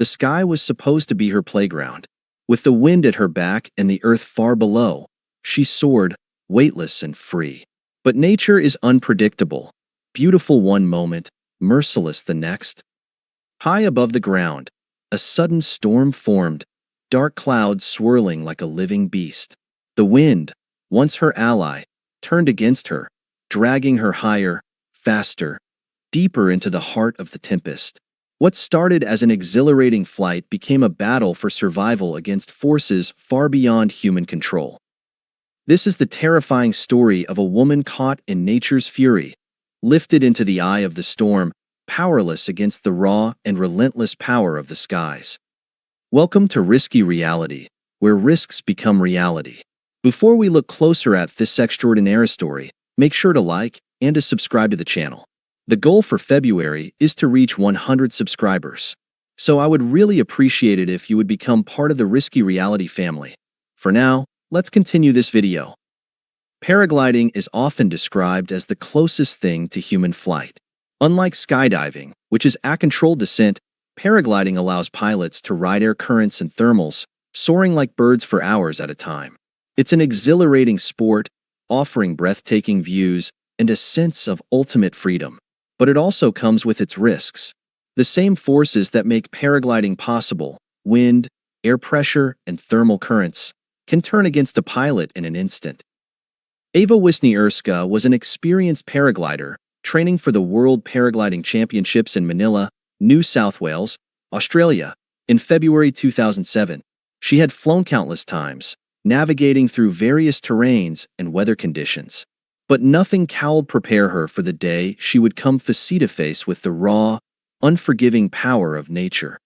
The sky was supposed to be her playground. With the wind at her back and the earth far below, she soared, weightless and free. But nature is unpredictable. Beautiful one moment, merciless the next. High above the ground, a sudden storm formed, dark clouds swirling like a living beast. The wind, once her ally, turned against her, dragging her higher, faster, deeper into the heart of the tempest. What started as an exhilarating flight became a battle for survival against forces far beyond human control. This is the terrifying story of a woman caught in nature's fury, lifted into the eye of the storm, powerless against the raw and relentless power of the skies. Welcome to Risky Reality, where risks become reality. Before we look closer at this extraordinary story, make sure to like and to subscribe to the channel. The goal for February is to reach 100 subscribers. So I would really appreciate it if you would become part of the Risky Reality family. For now, let's continue this video. Paragliding is often described as the closest thing to human flight. Unlike skydiving, which is a controlled descent, paragliding allows pilots to ride air currents and thermals, soaring like birds for hours at a time. It's an exhilarating sport, offering breathtaking views and a sense of ultimate freedom. But it also comes with its risks. The same forces that make paragliding possible, wind, air pressure, and thermal currents, can turn against a pilot in an instant. Ewa Wiśnierska was an experienced paraglider, training for the World Paragliding Championships in Manilla, New South Wales, Australia, in February 2007. She had flown countless times, navigating through various terrains and weather conditions. But nothing could prepare her for the day she would come face-to-face with the raw, unforgiving power of nature.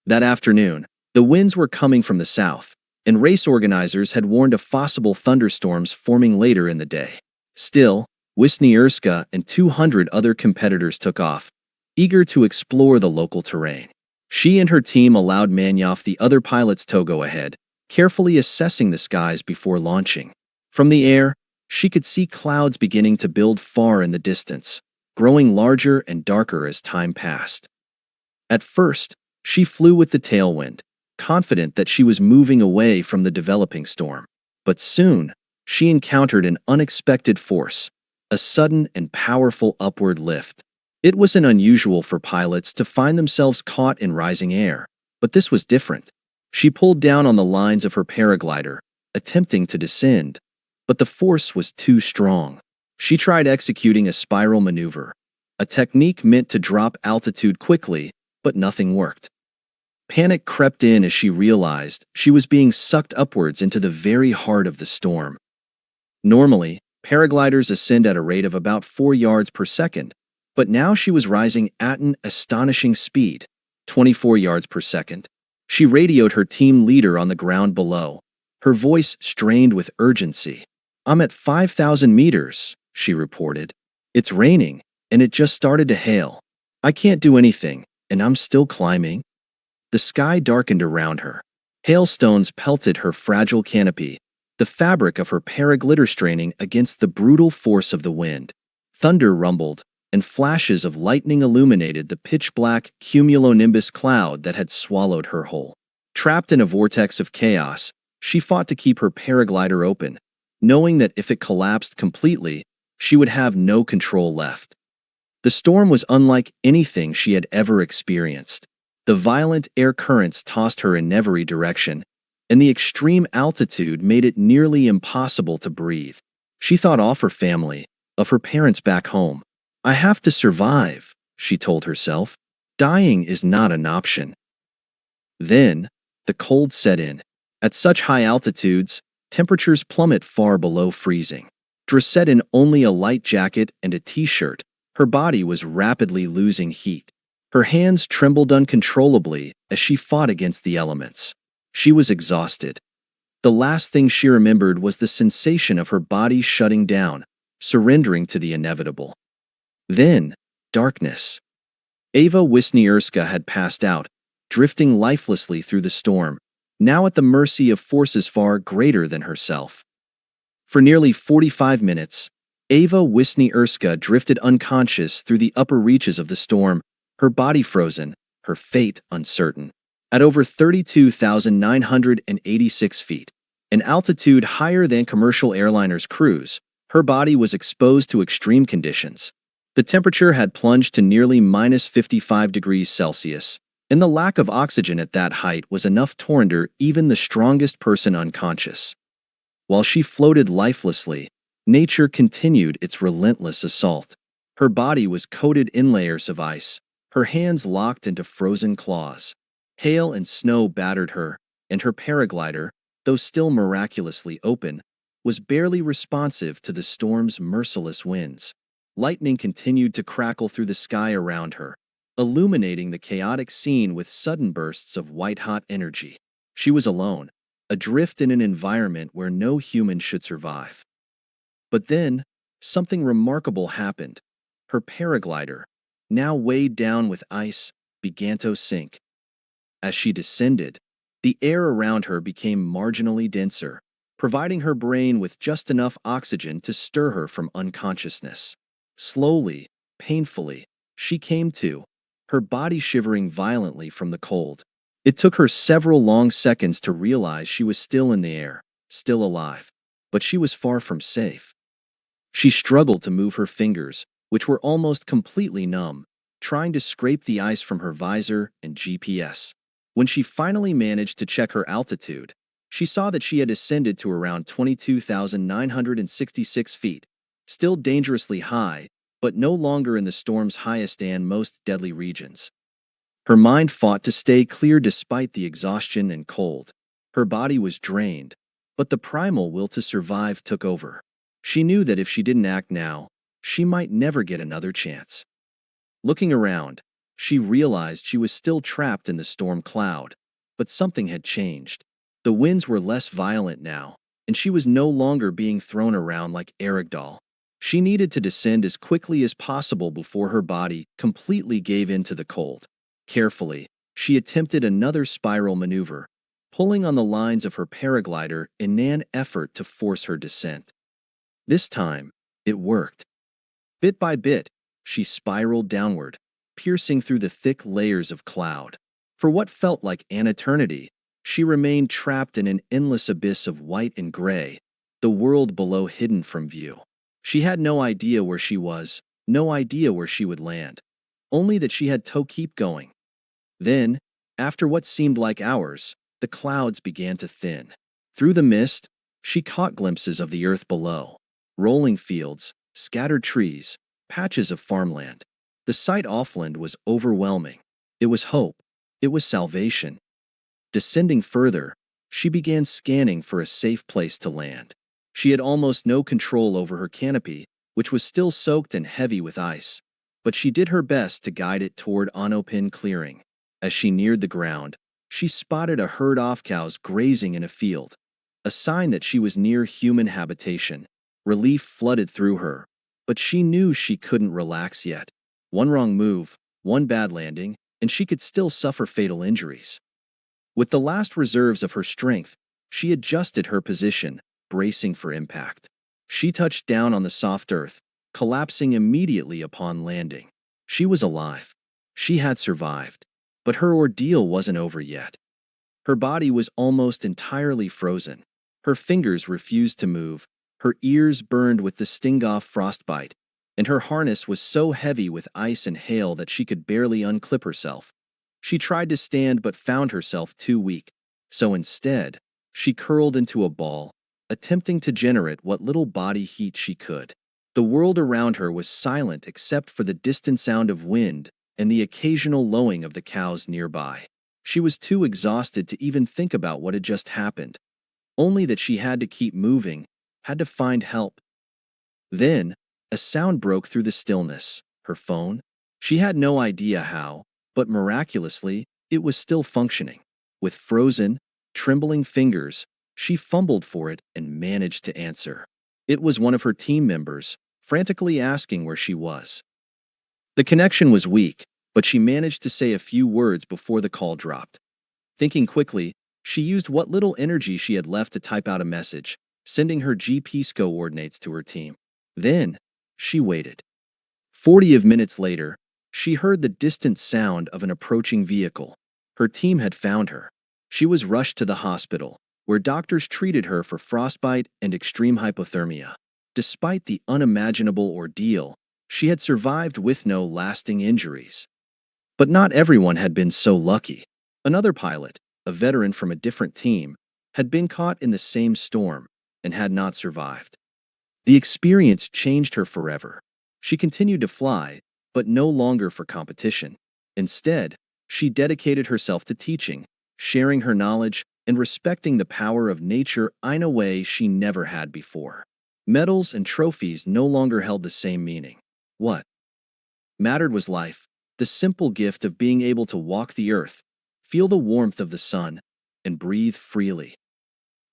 That afternoon, the winds were coming from the south, and race organizers had warned of possible thunderstorms forming later in the day. Still, Wiśnierska and 200 other competitors took off, eager to explore the local terrain. She and her team allowed Manilla, the other pilots, to go ahead, carefully assessing the skies before launching. From the air, she could see clouds beginning to build far in the distance, growing larger and darker as time passed. At first, she flew with the tailwind, confident that she was moving away from the developing storm. But soon, she encountered an unexpected force, a sudden and powerful upward lift. It wasn't unusual for pilots to find themselves caught in rising air, but this was different. She pulled down on the lines of her paraglider, attempting to descend, but the force was too strong. She tried executing a spiral maneuver, a technique meant to drop altitude quickly, but nothing worked. Panic crept in as she realized she was being sucked upwards into the very heart of the storm. Normally, paragliders ascend at a rate of about 4 yards per second, but now she was rising at an astonishing speed, 24 yards per second. She radioed her team leader on the ground below, her voice strained with urgency. "I'm at 5,000 meters, she reported. "It's raining, and it just started to hail. I can't do anything, and I'm still climbing." The sky darkened around her. Hailstones pelted her fragile canopy, the fabric of her paraglider straining against the brutal force of the wind. Thunder rumbled, and flashes of lightning illuminated the pitch-black cumulonimbus cloud that had swallowed her whole. Trapped in a vortex of chaos, she fought to keep her paraglider open, knowing that if it collapsed completely, she would have no control left. The storm was unlike anything she had ever experienced. The violent air currents tossed her in every direction, and the extreme altitude made it nearly impossible to breathe. She thought of her family, of her parents back home. "I have to survive," she told herself. "Dying is not an option." Then, the cold set in. At such high altitudes, temperatures plummet far below freezing. Dressed in only a light jacket and a t-shirt, her body was rapidly losing heat. Her hands trembled uncontrollably as she fought against the elements. She was exhausted. The last thing she remembered was the sensation of her body shutting down, surrendering to the inevitable. Then, darkness. Ewa Wiśnierska had passed out, drifting lifelessly through the storm, now at the mercy of forces far greater than herself. For nearly 45 minutes, Ewa Wiśnierska drifted unconscious through the upper reaches of the storm, her body frozen, her fate uncertain. At over 32,986 feet, an altitude higher than commercial airliners cruise, her body was exposed to extreme conditions. The temperature had plunged to nearly minus 55 degrees Celsius, and the lack of oxygen at that height was enough to render even the strongest person unconscious. While she floated lifelessly, nature continued its relentless assault. Her body was coated in layers of ice, her hands locked into frozen claws. Hail and snow battered her, and her paraglider, though still miraculously open, was barely responsive to the storm's merciless winds. Lightning continued to crackle through the sky around her, illuminating the chaotic scene with sudden bursts of white-hot energy. She was alone, adrift in an environment where no human should survive. But then, something remarkable happened. Her paraglider, now weighed down with ice, began to sink. As she descended, the air around her became marginally denser, providing her brain with just enough oxygen to stir her from unconsciousness. Slowly, painfully, she came to, her body shivering violently from the cold. It took her several long seconds to realize she was still in the air, still alive, but she was far from safe. She struggled to move her fingers, which were almost completely numb, trying to scrape the ice from her visor and GPS. When she finally managed to check her altitude, she saw that she had ascended to around 22,966 feet, still dangerously high, but no longer in the storm's highest and most deadly regions. Her mind fought to stay clear despite the exhaustion and cold. Her body was drained, but the primal will to survive took over. She knew that if she didn't act now, she might never get another chance. Looking around, she realized she was still trapped in the storm cloud, but something had changed. The winds were less violent now, and she was no longer being thrown around like a ragdoll. She needed to descend as quickly as possible before her body completely gave in to the cold. Carefully, she attempted another spiral maneuver, pulling on the lines of her paraglider in an effort to force her descent. This time, it worked. Bit by bit, she spiraled downward, piercing through the thick layers of cloud. For what felt like an eternity, she remained trapped in an endless abyss of white and gray, the world below hidden from view. She had no idea where she was, no idea where she would land, only that she had to keep going. Then, after what seemed like hours, the clouds began to thin. Through the mist, she caught glimpses of the earth below. Rolling fields, scattered trees, patches of farmland. The sight offland was overwhelming. It was hope. It was salvation. Descending further, she began scanning for a safe place to land. She had almost no control over her canopy, which was still soaked and heavy with ice, but she did her best to guide it toward Onopin clearing. As she neared the ground, she spotted a herd of cows grazing in a field, a sign that she was near human habitation. Relief flooded through her, but she knew she couldn't relax yet. One wrong move, one bad landing, and she could still suffer fatal injuries. With the last reserves of her strength, she adjusted her position, bracing for impact. She touched down on the soft earth, collapsing immediately upon landing. She was alive. She had survived. But her ordeal wasn't over yet. Her body was almost entirely frozen. Her fingers refused to move, her ears burned with the sting-off frostbite, and her harness was so heavy with ice and hail that she could barely unclip herself. She tried to stand but found herself too weak, so instead, she curled into a ball, attempting to generate what little body heat she could. The world around her was silent except for the distant sound of wind and the occasional lowing of the cows nearby. She was too exhausted to even think about what had just happened, only that she had to keep moving, had to find help. Then, a sound broke through the stillness. Her phone? She had no idea how, but miraculously, it was still functioning. With frozen, trembling fingers, she fumbled for it and managed to answer. It was one of her team members, frantically asking where she was. The connection was weak, but she managed to say a few words before the call dropped. Thinking quickly, she used what little energy she had left to type out a message, sending her GPS coordinates to her team. Then, she waited. 40 minutes later, She heard the distant sound of an approaching vehicle. Her team had found her. She was rushed to the hospital, where doctors treated her for frostbite and extreme hypothermia. Despite the unimaginable ordeal, she had survived with no lasting injuries. But not everyone had been so lucky. Another pilot, a veteran from a different team, had been caught in the same storm and had not survived. The experience changed her forever. She continued to fly, but no longer for competition. Instead, she dedicated herself to teaching, sharing her knowledge, and respecting the power of nature in a way she never had before. Medals and trophies no longer held the same meaning. What mattered was life, the simple gift of being able to walk the earth, feel the warmth of the sun, and breathe freely.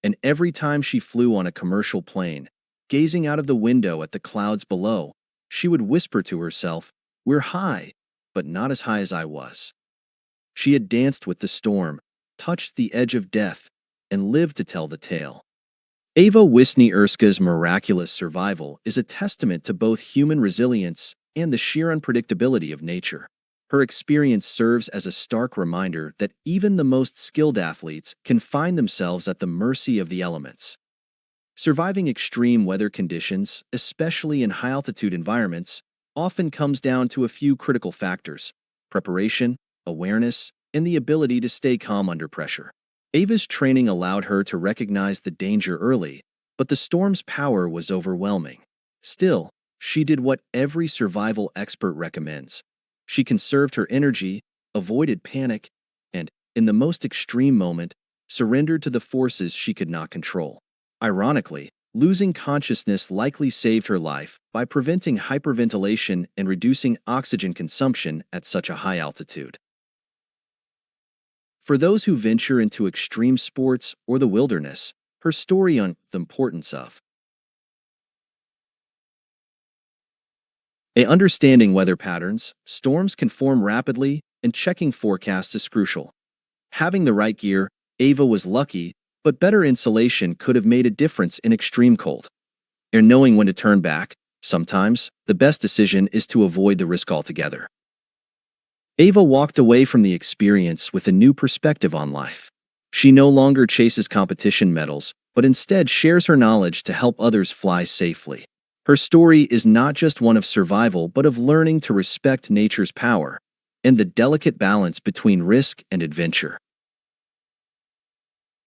And every time she flew on a commercial plane, gazing out of the window at the clouds below, she would whisper to herself, "We're high, but not as high as I was." She had danced with the storm, touched the edge of death, and lived to tell the tale. Ewa Wiśnierska's miraculous survival is a testament to both human resilience and the sheer unpredictability of nature. Her experience serves as a stark reminder that even the most skilled athletes can find themselves at the mercy of the elements. Surviving extreme weather conditions, especially in high-altitude environments, often comes down to a few critical factors: preparation, awareness, and the ability to stay calm under pressure. Ava's training allowed her to recognize the danger early, but the storm's power was overwhelming. Still, she did what every survival expert recommends. She conserved her energy, avoided panic, and, in the most extreme moment, surrendered to the forces she could not control. Ironically, losing consciousness likely saved her life by preventing hyperventilation and reducing oxygen consumption at such a high altitude. For those who venture into extreme sports or the wilderness, her story on the importance of understanding weather patterns, storms can form rapidly, and checking forecasts is crucial. Having the right gear, Ava was lucky, but better insulation could have made a difference in extreme cold. And knowing when to turn back, sometimes, the best decision is to avoid the risk altogether. Ava walked away from the experience with a new perspective on life. She no longer chases competition medals, but instead shares her knowledge to help others fly safely. Her story is not just one of survival, but of learning to respect nature's power and the delicate balance between risk and adventure.